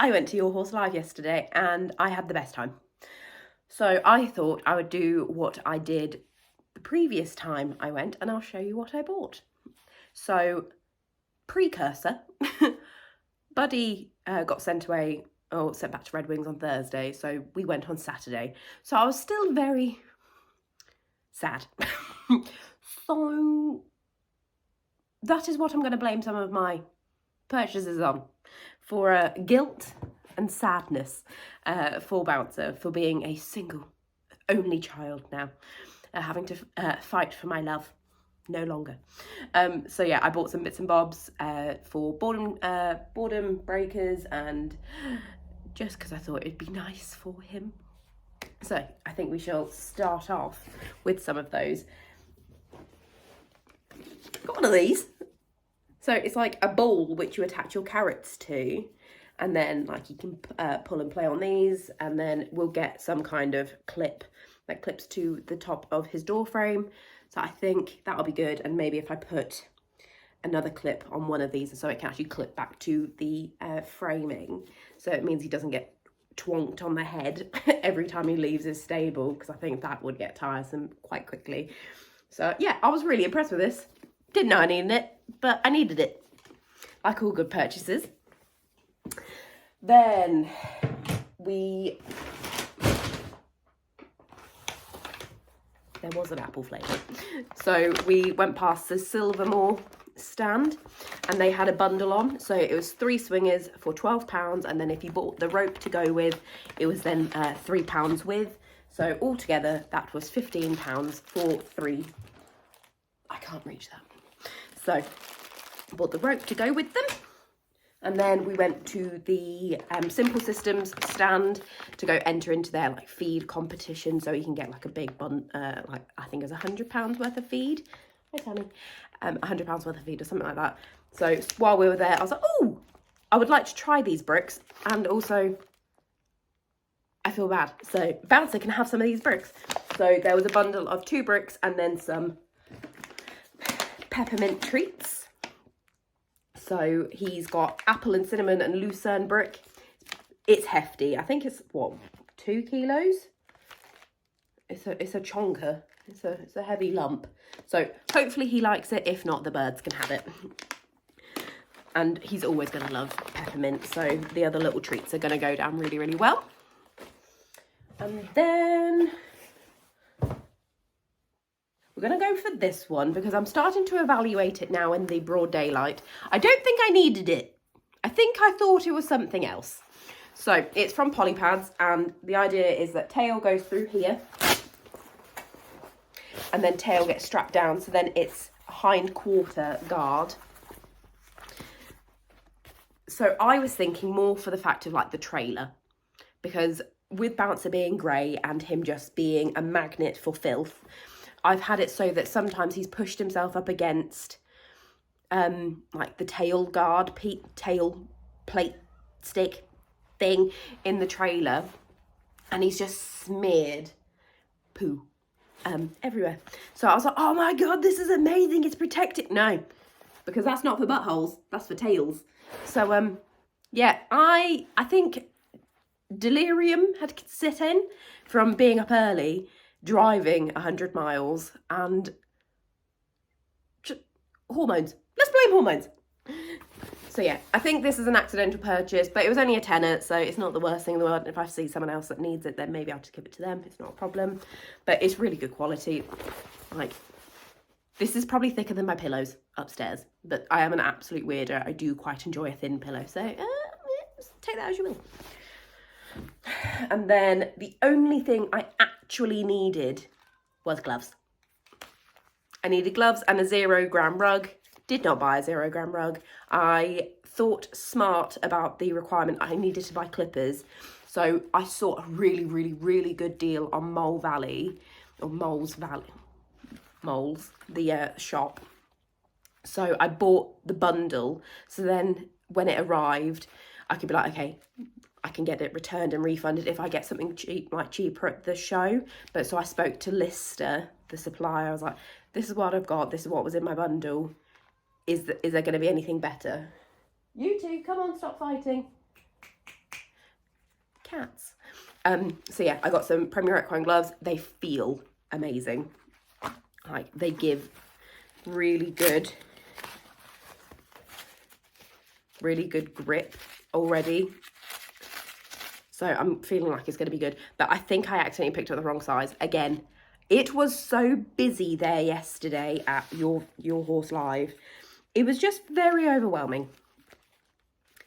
I went to Your Horse Live yesterday and I had the best time. So I thought I would do what I did the previous time I went, and I'll show you what I bought. So, precursor, Buddy got sent away, or sent back to Red Wings on Thursday, so we went on Saturday. So I was still very sad. So that is what I'm going to blame some of my purchases on, for guilt and sadness for Bouncer, for being a single, only child now, having to fight for my love no longer. So yeah, I bought some bits and bobs for boredom breakers, and just because I thought it'd be nice for him. So I think we shall start off with some of those. Got one of these. So it's like a bowl which you attach your carrots to, and then like you can pull and play on these, and then we'll get some kind of clip that clips to the top of his door frame. So I think that'll be good, and maybe if I put another clip on one of these so it can actually clip back to the framing, so it means he doesn't get twonked on the head every time he leaves his stable, because I think that would get tiresome quite quickly. So yeah, I was really impressed with this. Didn't know I needed it, but I needed it, like all good purchases. Then there was an apple flavour. So we went past the Silvermore stand and they had a bundle on. So it was 3 swingers for £12, and then if you bought the rope to go with, it was then £3 with. So altogether that was £15 for 3. I can't reach that. So bought the rope to go with them. And then we went to the Simple Systems stand to go enter into their like feed competition, so you can get like a big like I think it was £100 worth of feed. Hi Tammy, £100 worth of feed or something like that. So while we were there, I was like, oh, I would like to try these bricks, and also I feel bad, so Bouncer can have some of these bricks. So there was a bundle of 2 bricks and then some peppermint treats. So he's got apple and cinnamon and lucerne brick. It's hefty. I think it's, what, 2 kilos? It's a chonker. It's a heavy lump. So hopefully he likes it. If not, the birds can have it. And he's always going to love peppermint. So the other little treats are going to go down really, really well. And then we're going to go for this one because I'm starting to evaluate it now in the broad daylight. I don't think I needed it. I think I thought it was something else. So it's from Polypads, and the idea is that tail goes through here and then tail gets strapped down, so then it's hind quarter guard. So I was thinking more for the fact of like the trailer, because with Bouncer being grey and him just being a magnet for filth, I've had it so that sometimes he's pushed himself up against like the tail guard, tail plate stick thing in the trailer, and he's just smeared poo everywhere. So I was like, oh my God, this is amazing. It's protected. No, because that's not for buttholes. That's for tails. So yeah, I think delirium had set in from being up early, driving 100 miles, and hormones. Let's blame hormones. So yeah, I think this is an accidental purchase, but it was only a tenner, so it's not the worst thing in the world. If I see someone else that needs it, then maybe I'll just give it to them. It's not a problem, but it's really good quality. Like, this is probably thicker than my pillows upstairs, but I am an absolute weirdo. I do quite enjoy a thin pillow, so take that as you will. And then the only thing I actually needed was gloves. I needed gloves and a 0 gram rug. Did not buy a 0 gram rug. I thought smart about the requirement. I needed to buy clippers. So I saw a really, really, really good deal on Moles Valley, the shop. So I bought the bundle. So then when it arrived, I could be like, okay, I can get it returned and refunded if I get something cheap, like cheaper at the show. But so I spoke to Lister, the supplier. I was like, this is what I've got. This is what was in my bundle. Is there going to be anything better? You two, come on, stop fighting. cats. So yeah, I got some Premier Equine gloves. They feel amazing. Like, they give really good grip already. So I'm feeling like it's going to be good. But I think I accidentally picked up the wrong size. Again, it was so busy there yesterday at Your Horse Live. It was just very overwhelming.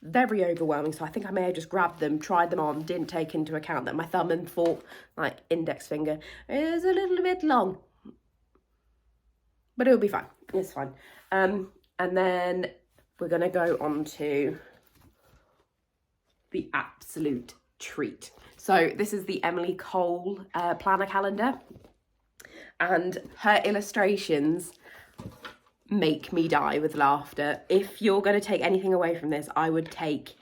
Very overwhelming. So I think I may have just grabbed them, tried them on, didn't take into account that my thumb and index finger is a little bit long. But it'll be fine. It's fine. And then we're going to go on to the absolute treat. So this is the Emily Cole planner calendar. And her illustrations make me die with laughter. If you're going to take anything away from this, I would take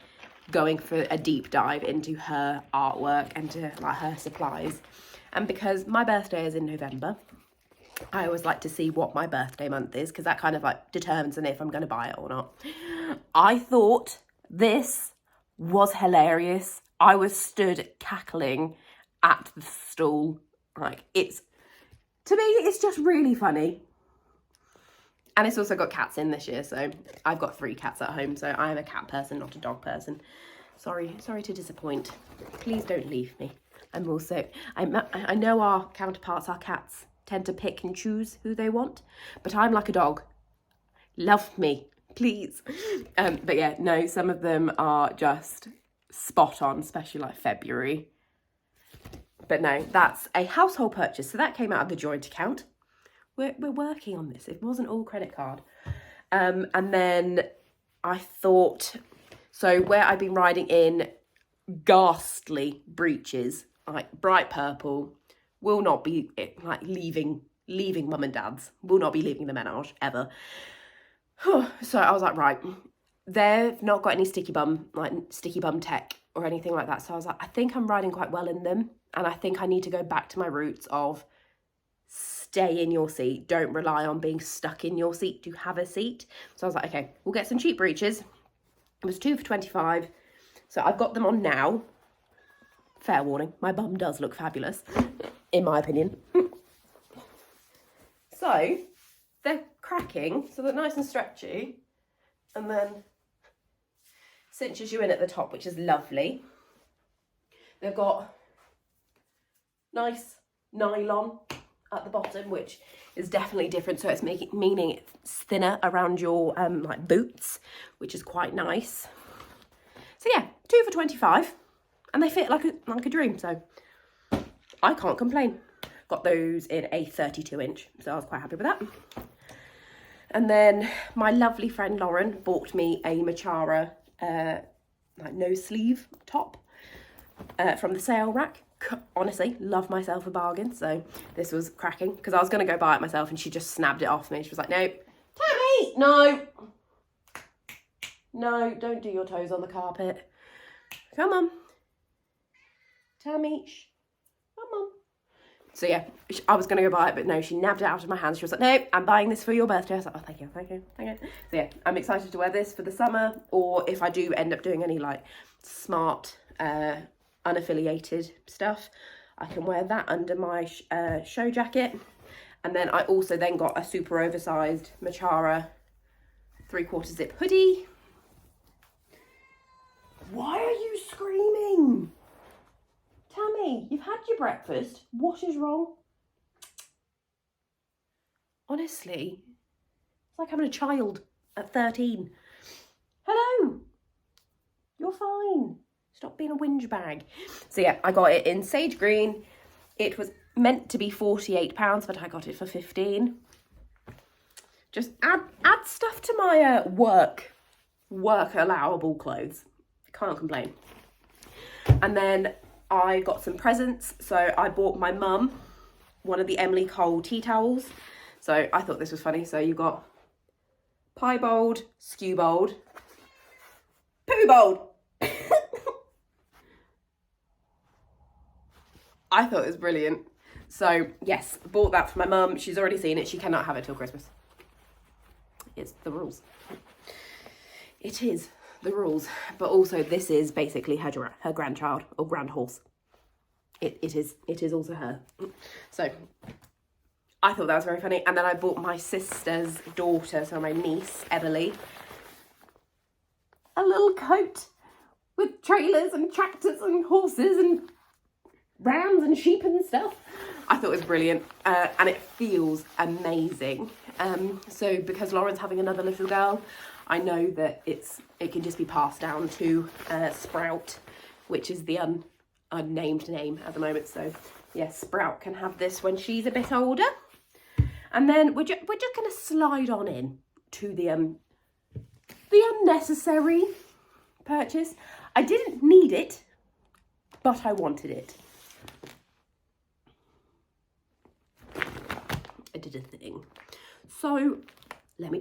going for a deep dive into her artwork and to like her supplies. And because my birthday is in November, I always like to see what my birthday month is, because that kind of like determines if I'm going to buy it or not. I thought this was hilarious. I was stood cackling at the stall. Like, to me, it's just really funny. And it's also got cats in this year, so I've got 3 cats at home, so I am a cat person, not a dog person. Sorry to disappoint. Please don't leave me. I'm also, I know our counterparts, our cats, tend to pick and choose who they want, but I'm like a dog. Love me, please. But yeah, no, some of them are just spot on, especially like February. But no, that's a household purchase, so that came out of the joint account. We're working on this. It wasn't all credit card. And then I thought, so where I've been riding in ghastly breeches, like bright purple, will not be like leaving mum and dad's, will not be leaving the menage ever. So I was like, right, they've not got any sticky bum tech or anything like that. So I was like, I think I'm riding quite well in them. And I think I need to go back to my roots of stay in your seat. Don't rely on being stuck in your seat to have a seat. So I was like, okay, we'll get some cheap breeches. It was 2 for $25. So I've got them on now. Fair warning, my bum does look fabulous, in my opinion. So they're cracking, so they're nice and stretchy. And then cinches you in at the top, which is lovely. They've got nice nylon at the bottom, which is definitely different, so it's meaning it's thinner around your like boots, which is quite nice. So yeah, 2 for $25, and they fit like a dream, so I can't complain. Got those in a 32-inch, so I was quite happy with that. And then my lovely friend Lauren bought me a Machara like no sleeve top from the sale rack. Honestly, love myself a bargain. So this was cracking, because I was going to go buy it myself and she just snapped it off me. She was like, no, Tammy, no, don't do your toes on the carpet. Come on, Tammy, come on. So yeah, I was going to go buy it, but no, she nabbed it out of my hands. She was like, no, I'm buying this for your birthday. I was like, oh, thank you. So yeah, I'm excited to wear this for the summer, or if I do end up doing any like smart unaffiliated stuff, I can wear that under my show jacket. And then I also then got a super oversized Machara 3/4 zip hoodie. Why are you screaming? Tammy, you've had your breakfast. What is wrong? Honestly, it's like having a child at 13. Hello, you're fine. Stop being a whinge bag. So yeah, I got it in sage green. It was meant to be £48, but I got it for 15. Just add stuff to my work allowable clothes. Can't complain. And then I got some presents. So I bought my mum one of the Emily Cole tea towels. So I thought this was funny. So you got piebald, skewbald, poobold. I thought it was brilliant. So yes, bought that for my mum. She's already seen it. She cannot have it till Christmas. It's the rules. It is the rules. But also this is basically her grandchild or grand horse. It is also her. So I thought that was very funny. And then I bought my sister's daughter, so my niece, Emily, a little coat with trailers and tractors and horses and rams and sheep and stuff. I thought it was brilliant, and it feels amazing. So because Lauren's having another little girl, I know that it can just be passed down to Sprout, which is the unnamed name at the moment. So yes, Sprout can have this when she's a bit older. And then we're just going to slide on in to the unnecessary purchase. I didn't need it, but I wanted it. I did a thing. So let me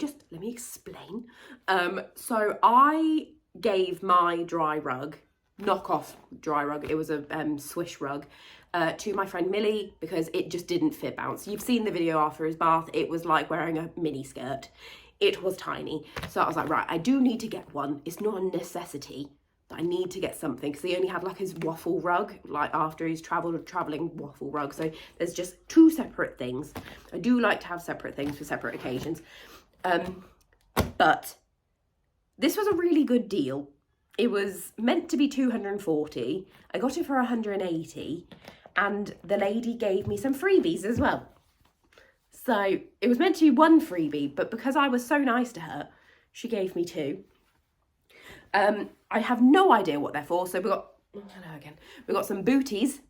explain. So I gave my dry rug, knockoff dry rug, it was a swish rug, to my friend Millie because it just didn't fit Bounce. You've seen the video after his bath. It was like wearing a mini skirt. It was tiny. So I was like, right, I do need to get one. It's not a necessity, but I need to get something because he only had like his waffle rug, like after he's traveling waffle rug. So there's just two separate things. I do like to have separate things for separate occasions. But this was a really good deal. It was meant to be 240. I got it for 180, and the lady gave me some freebies as well. So it was meant to be one freebie, but because I was so nice to her, she gave me two. I have no idea what they're for. So we got some booties.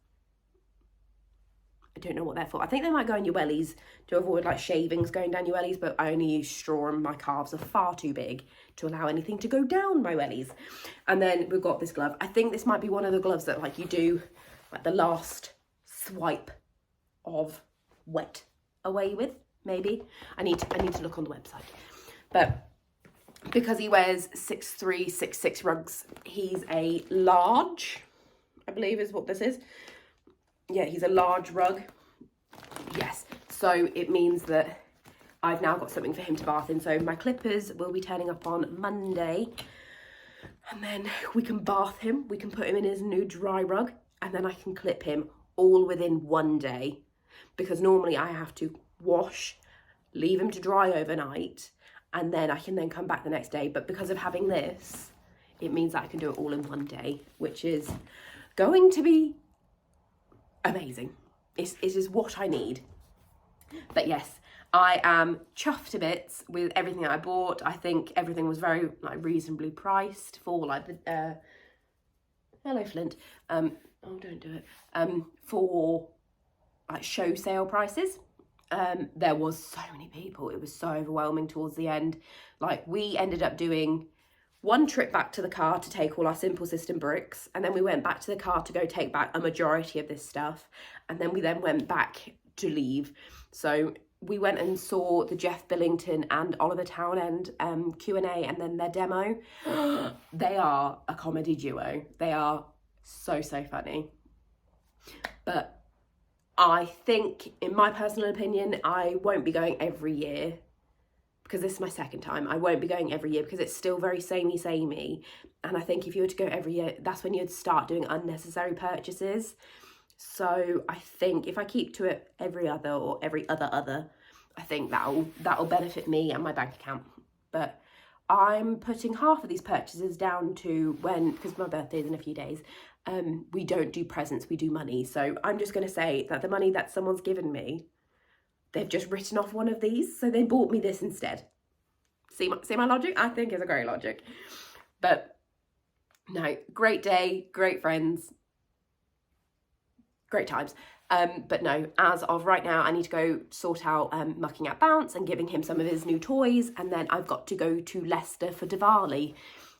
I don't know what they're for. I think they might go in your wellies to avoid like shavings going down your wellies, but I only use straw and my calves are far too big to allow anything to go down my wellies. And then we've got this glove. I think this might be one of the gloves that like you do like the last swipe of wet away with, maybe. I need to look on the website. But because he wears 6'3", 6'6" rugs, he's a large, I believe is what this is. Yeah, he's a large rug. Yes, so it means that I've now got something for him to bath in. So my clippers will be turning up on Monday, and then we can bath him. We can put him in his new dry rug, and then I can clip him all within one day, because normally I have to wash, leave him to dry overnight, and then I can then come back the next day. But because of having this, it means that I can do it all in one day, which is going to be amazing. It is what I need. But yes, I am chuffed to bits with everything that I bought. I think everything was very like reasonably priced for like the hello Flint. Oh, don't do it. For like show sale prices. There was so many people. It was so overwhelming towards the end. Like we ended up doing one trip back to the car to take all our Simple System bricks, and then we went back to the car to go take back a majority of this stuff, and then we went back to leave. So we went and saw the Jeff Billington and Oliver Townend Q&A and then their demo. They are a comedy duo. They are so funny. But I think, in my personal opinion, I won't be going every year, because this is my second time. I won't be going every year because it's still very samey. And I think if you were to go every year, that's when you'd start doing unnecessary purchases. So I think if I keep to it every other or every other, I think that'll benefit me and my bank account. But I'm putting half of these purchases down to when, because my birthday is in a few days, we don't do presents, we do money. So I'm just going to say that the money that someone's given me, they've just written off one of these, so they bought me this instead. See my logic? I think it's a great logic. But no, great day, great friends, great times. But no, as of right now, I need to go sort out mucking at Bounce and giving him some of his new toys, and then I've got to go to Leicester for Diwali.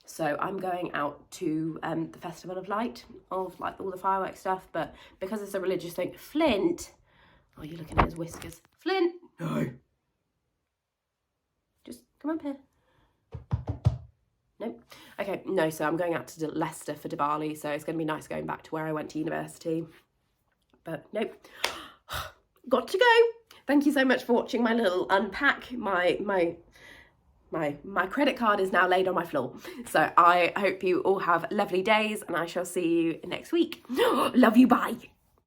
So I'm going out to the Festival of Light, of like all the fireworks stuff, but because it's a religious thing, Flint, oh, you're looking at his whiskers. Flint, no. Just come up here. Nope. Okay, no, so I'm going out to Leicester for Diwali, so it's going to be nice going back to where I went to university. But nope. Got to go. Thank you so much for watching my little unpack, my my credit card is now laid on my floor. So I hope you all have lovely days, and I shall see you next week. Love you, bye.